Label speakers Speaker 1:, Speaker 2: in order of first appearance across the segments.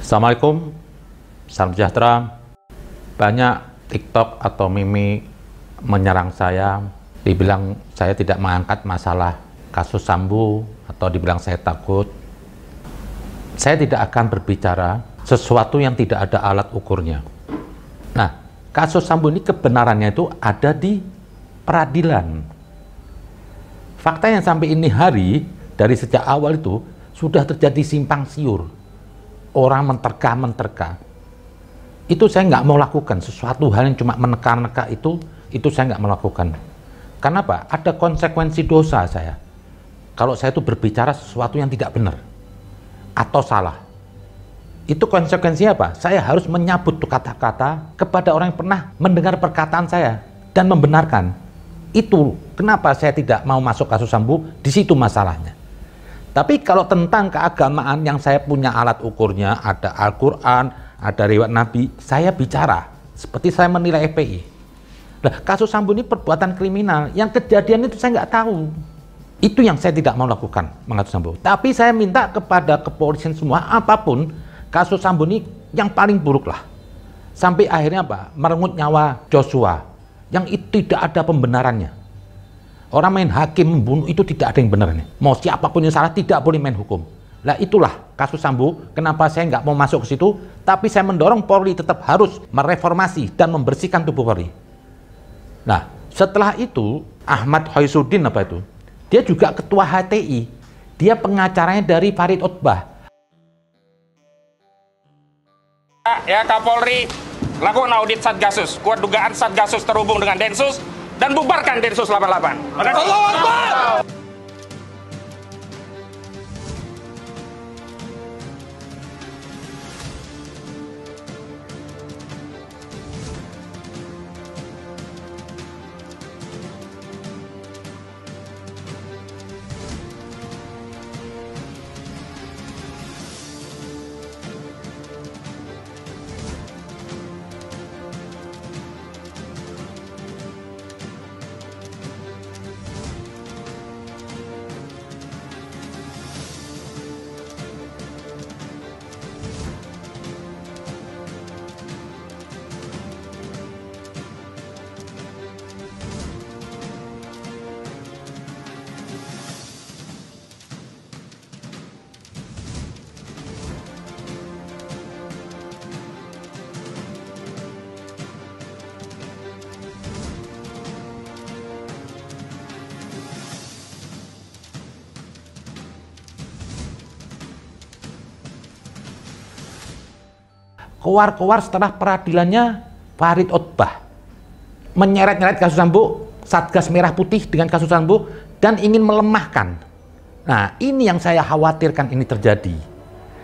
Speaker 1: Assalamualaikum, salam sejahtera. Banyak TikTok atau meme menyerang saya, dibilang saya tidak mengangkat masalah kasus Sambo atau dibilang saya takut. Saya tidak akan berbicara sesuatu yang tidak ada alat ukurnya. Nah, kasus Sambo ini kebenarannya itu ada di peradilan. Fakta yang sampai ini hari, dari sejak awal itu, sudah terjadi simpang siur. Orang menterka-menterka. Itu saya nggak mau lakukan. Sesuatu hal yang cuma meneka-neka itu saya nggak melakukan. Kenapa? Ada konsekuensi dosa saya. Kalau saya itu berbicara sesuatu yang tidak benar. Atau salah. Itu konsekuensinya apa? Saya harus menyabut kata-kata kepada orang yang pernah mendengar perkataan saya dan membenarkan. Itu kenapa saya tidak mau masuk kasus Sambo, di situ masalahnya. Tapi kalau tentang keagamaan yang saya punya alat ukurnya, ada Al-Quran, ada riwayat Nabi, saya bicara seperti saya menilai FPI. Nah, kasus Sambo ini perbuatan kriminal, yang kejadian itu saya nggak tahu. Itu yang saya tidak mau lakukan, mengatur Sambo. Tapi saya minta kepada kepolisian semua, apapun, kasus Sambo ini yang paling buruk lah. Sampai akhirnya apa? Merenggut nyawa Joshua, yang itu tidak ada pembenarannya. Orang main hakim membunuh itu tidak ada yang benarnya. Mau siapapun yang salah tidak boleh main hukum. Nah itulah kasus Sambo. Kenapa saya nggak mau masuk ke situ? Tapi saya mendorong Polri tetap harus mereformasi dan membersihkan tubuh Polri. Nah setelah itu Ahmad Hoisudin apa itu? Dia juga ketua HTI. Dia pengacaranya dari Farid Ottbah.
Speaker 2: Ya Kapolri lakukan audit Satgasus. Kuat dugaan Satgasus terhubung dengan Densus. Dan bubarkan Densus 88. Allahu Akbar.
Speaker 1: Keluar setelah peradilannya Farid Ottbah menyeret-nyeret kasus Sambo, Satgas Merah Putih dengan kasus Sambo, dan ingin melemahkan. Nah ini yang saya khawatirkan ini terjadi.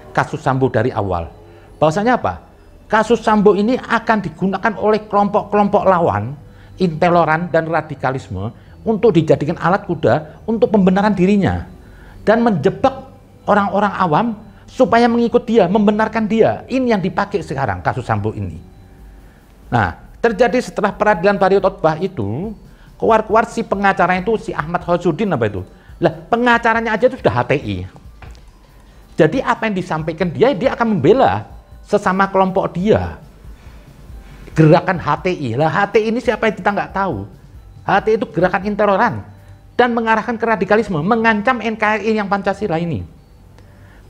Speaker 1: Kasus Sambo dari awal. Bahwasanya apa? Kasus Sambo ini akan digunakan oleh kelompok-kelompok lawan, intoleran dan radikalisme untuk dijadikan alat kuda untuk pembenaran dirinya. Dan menjebak orang-orang awam supaya mengikut dia, membenarkan dia. Ini yang dipakai sekarang kasus Sambo ini. Nah, terjadi setelah peradilan Farid Ottbah itu, keluar si pengacaranya itu si Ahmad Hoisudin apa itu. Lah, pengacaranya aja itu sudah HTI. Jadi apa yang disampaikan dia akan membela sesama kelompok dia. Gerakan HTI. Lah, HTI ini siapa yang kita nggak tahu. HTI itu gerakan intoleran dan mengarahkan ke radikalisme, mengancam NKRI yang Pancasila ini.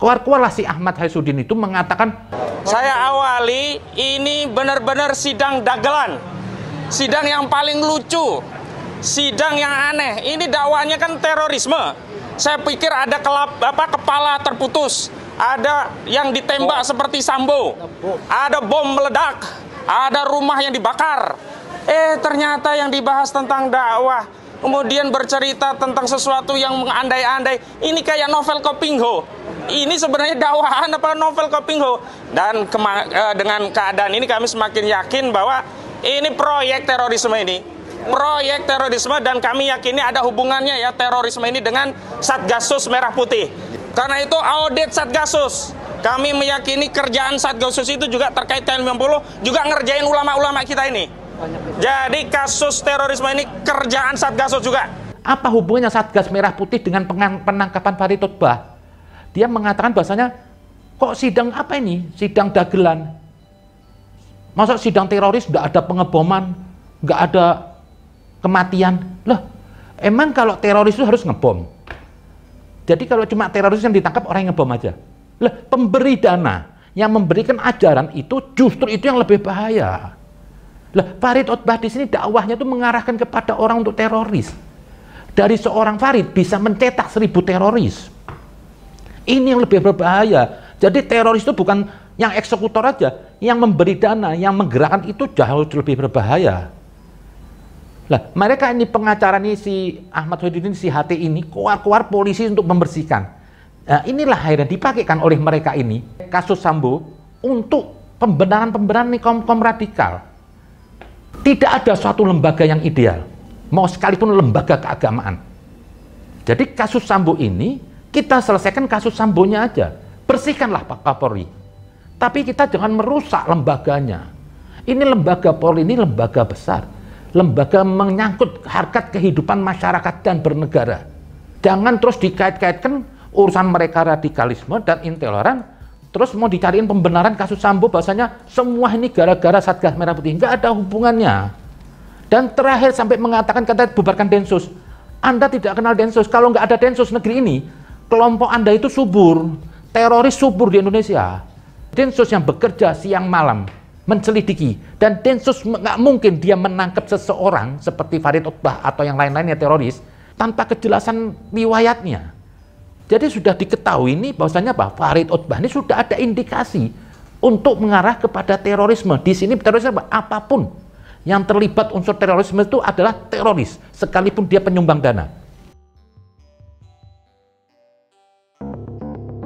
Speaker 1: Keluar-keluarlah si Ahmad Hoisudin itu mengatakan,
Speaker 2: saya awali ini benar-benar sidang dagelan, sidang yang paling lucu, sidang yang aneh. Ini dakwanya kan terorisme. Saya pikir ada kepala terputus, ada yang ditembak seperti Sambo, ada bom meledak, ada rumah yang dibakar. Ternyata yang dibahas tentang dakwah, kemudian bercerita tentang sesuatu yang mengandai-andai. Ini kayak novel Kopingho. Ini sebenarnya dakwahan apa novel Kopingho. Dan dengan keadaan ini kami semakin yakin bahwa ini proyek terorisme ini. Proyek terorisme, dan kami yakini ada hubungannya ya terorisme ini dengan Satgasus Merah Putih. Karena itu audit Satgasus. Kami meyakini kerjaan Satgasus itu juga terkait TN90, juga ngerjain ulama-ulama kita ini. Jadi kasus terorisme ini kerjaan Satgasus juga.
Speaker 1: Apa hubungannya Satgas Merah Putih dengan penangkapan Farid Ottbah? Dia mengatakan bahasanya kok sidang apa ini? Sidang dagelan. Masa sidang teroris nggak ada pengeboman, nggak ada kematian? Loh, emang kalau teroris itu harus ngebom? Jadi kalau cuma teroris yang ditangkap orang yang ngebom aja? Lah, pemberi dana yang memberikan ajaran itu justru itu yang lebih bahaya. Lah, Farid Oqbah di sini dakwahnya itu mengarahkan kepada orang untuk teroris. Dari seorang Farid bisa mencetak 1000 teroris. Ini yang lebih berbahaya. Jadi teroris itu bukan yang eksekutor aja, yang memberi dana, yang menggerakkan itu jauh lebih berbahaya. Lah, mereka ini pengacara ini si Ahmad Sohiduddin, si HT ini keluar polisi untuk membersihkan. Nah, inilah akhirnya dipakaikan oleh mereka ini kasus Sambo untuk pembenaran kaum radikal. Tidak ada suatu lembaga yang ideal, mau sekalipun lembaga keagamaan. Jadi kasus Sambo ini kita selesaikan kasus Sambonya aja, bersihkanlah Pak Kapolri. Tapi kita jangan merusak lembaganya. Ini lembaga Polri ini lembaga besar, lembaga menyangkut harkat kehidupan masyarakat dan bernegara. Jangan terus dikait-kaitkan urusan mereka radikalisme dan intoleran, terus mau dicariin pembenaran kasus Sambo bahasanya semua ini gara-gara Satgas Merah Putih. Nggak ada hubungannya. Dan terakhir sampai mengatakan kata bubarkan Densus. Anda tidak kenal Densus. Kalau nggak ada Densus negeri ini, kelompok Anda itu subur, teroris subur di Indonesia. Densus yang bekerja siang malam menselidiki, dan Densus nggak mungkin dia menangkap seseorang seperti Farid Oqbah atau yang lain-lainnya teroris tanpa kejelasan riwayatnya. Jadi sudah diketahui ini bahwasanya Farid Oqbah ini sudah ada indikasi untuk mengarah kepada terorisme. Di sini terorisme apapun yang terlibat unsur terorisme itu adalah teroris, sekalipun dia penyumbang dana.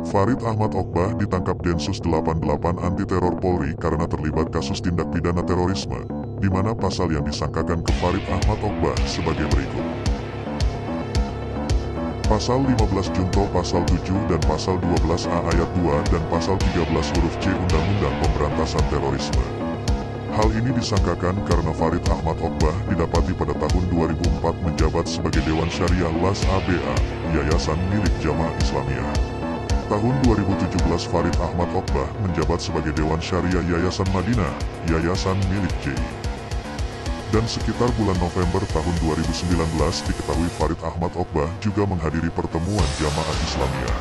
Speaker 3: Farid Ahmad Oqbah ditangkap Densus 88 Anti Teror Polri karena terlibat kasus tindak pidana terorisme, di mana pasal yang disangkakan ke Farid Ahmad Oqbah sebagai berikut. Pasal 15 Junto Pasal 7 dan Pasal 12A Ayat 2 dan Pasal 13 huruf C Undang-Undang Pemberantasan Terorisme. Hal ini disangkakan karena Farid Ahmad Oqbah didapati pada tahun 2004 menjabat sebagai Dewan Syariah LAS ABA, yayasan milik Jamaah Islamiyah. Tahun 2017 Farid Ahmad Oqbah menjabat sebagai Dewan Syariah Yayasan Madinah, yayasan milik J. Dan sekitar bulan November tahun 2019 diketahui Farid Ahmad Oqbah juga menghadiri pertemuan Jamaah Islamiyah.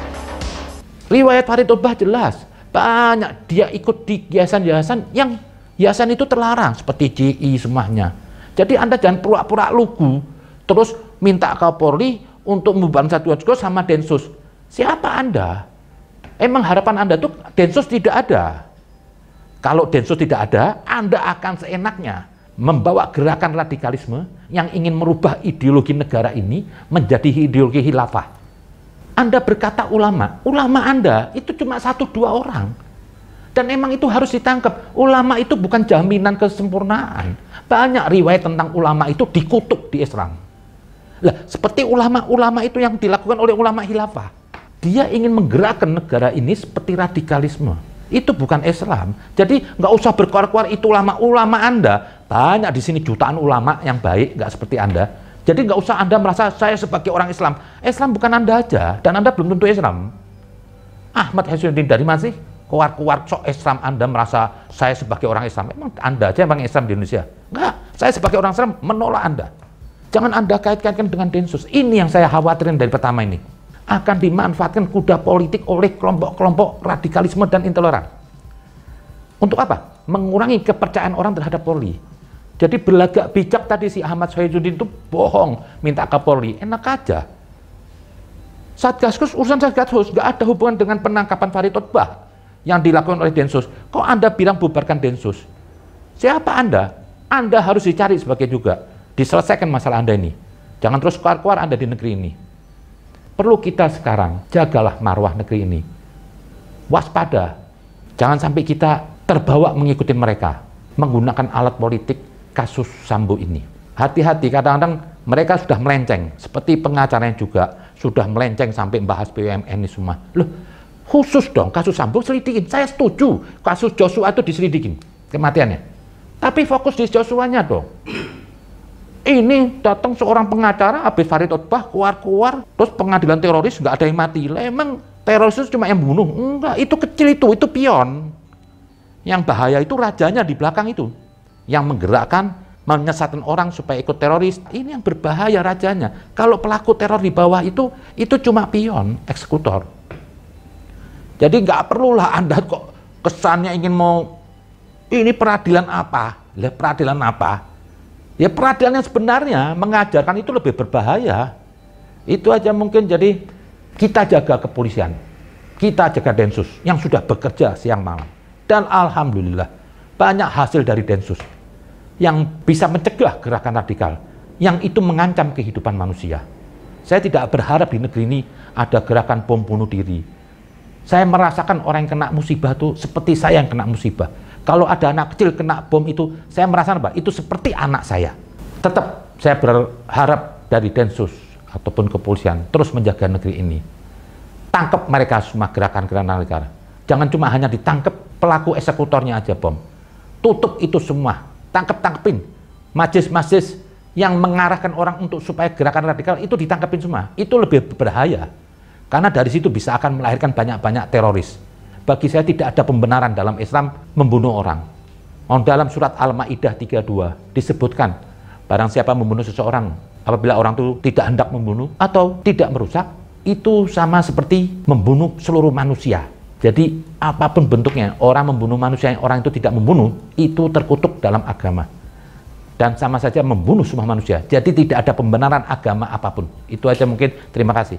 Speaker 1: Riwayat Farid Oqbah jelas, banyak dia ikut di yayasan-yayasan yang yayasan itu terlarang seperti JI semuanya. Jadi Anda jangan pura-pura lugu terus minta Kapolri untuk membubarkan Satuan sama Densus. Siapa Anda? Emang harapan Anda tuh Densus tidak ada? Kalau Densus tidak ada, Anda akan seenaknya membawa gerakan radikalisme yang ingin merubah ideologi negara ini menjadi ideologi khilafah. Anda berkata ulama Anda itu cuma 1-2 orang. Dan emang itu harus ditangkap. Ulama itu bukan jaminan kesempurnaan. Banyak riwayat tentang ulama itu dikutuk di Islam. Lah, seperti ulama-ulama itu yang dilakukan oleh ulama khilafah. Dia ingin menggerakkan negara ini seperti radikalisme. Itu bukan Islam. Jadi nggak usah berkuar-kuar itu ulama Anda. Banyak di sini jutaan ulama yang baik, nggak seperti Anda. Jadi nggak usah Anda merasa saya sebagai orang Islam. Islam bukan Anda aja, dan Anda belum tentu Islam. Ahmad Sohiduddin dari mana sih? Keluar sok Islam Anda merasa saya sebagai orang Islam. Emang Anda aja yang Islam di Indonesia? Enggak, saya sebagai orang Islam menolak Anda. Jangan Anda kait-kaitkan dengan Densus. Ini yang saya khawatirin dari pertama ini. Akan dimanfaatkan kuda politik oleh kelompok-kelompok radikalisme dan intoleran. Untuk apa? Mengurangi kepercayaan orang terhadap Polri. Jadi berlagak bijak tadi si Ahmad Sohiduddin itu bohong, minta ke Polri. Enak aja. Satgasus, urusan Satgasus nggak ada hubungan dengan penangkapan Farid Oqbah yang dilakukan oleh Densus. Kok Anda bilang bubarkan Densus? Siapa Anda? Anda harus dicari sebagai juga. Diselesaikan masalah Anda ini. Jangan terus keluar-keluar Anda di negeri ini. Perlu kita sekarang jagalah marwah negeri ini. Waspada. Jangan sampai kita terbawa mengikuti mereka. Menggunakan alat politik kasus Sambo ini. Hati-hati, kadang-kadang mereka sudah melenceng. Seperti pengacaranya juga sudah melenceng sampai membahas BUMN ini semua. Loh, khusus dong kasus Sambo selidikin. Saya setuju kasus Joshua itu diselidikin kematiannya. Tapi fokus di Joshua-nya dong. Ini datang seorang pengacara habis Farid Oqbah keluar-keluar terus pengadilan teroris nggak ada yang mati. Lah emang Teroris itu cuma yang bunuh. Enggak, itu kecil itu pion. Yang bahaya itu rajanya di belakang itu. Yang menggerakkan, menyesatkan orang supaya ikut teroris. Ini yang berbahaya rajanya. Kalau pelaku teror di bawah itu cuma pion, eksekutor. Jadi nggak perlulah Anda kok kesannya ingin mau, ini peradilan apa? Lah peradilan apa? Ya peradilan yang sebenarnya mengajarkan itu lebih berbahaya. Itu aja mungkin. Jadi kita jaga kepolisian, kita jaga Densus yang sudah bekerja siang malam. Dan alhamdulillah banyak hasil dari Densus yang bisa mencegah gerakan radikal yang itu mengancam kehidupan manusia. Saya tidak berharap di negeri ini ada gerakan bom bunuh diri. Saya merasakan orang yang kena musibah itu seperti saya yang kena musibah. Kalau ada anak kecil kena bom itu, saya merasa apa? Itu seperti anak saya. Tetap saya berharap dari Densus ataupun kepolisian terus menjaga negeri ini. Tangkap mereka semua gerakan-gerakan radikal. Jangan cuma hanya ditangkap pelaku eksekutornya aja bom. Tutup itu semua. Tangkep-tangkepin. Majlis-majlis yang mengarahkan orang untuk supaya gerakan radikal itu ditangkepin semua. Itu lebih berbahaya. Karena dari situ bisa akan melahirkan banyak-banyak teroris. Bagi saya tidak ada pembenaran dalam Islam membunuh orang. Dalam surat Al-Maidah 32 disebutkan, barang siapa membunuh seseorang, apabila orang itu tidak hendak membunuh atau tidak merusak, itu sama seperti membunuh seluruh manusia. Jadi apapun bentuknya, orang membunuh manusia yang orang itu tidak membunuh, itu terkutuk dalam agama. Dan sama saja membunuh semua manusia. Jadi tidak ada pembenaran agama apapun. Itu aja mungkin. Terima kasih.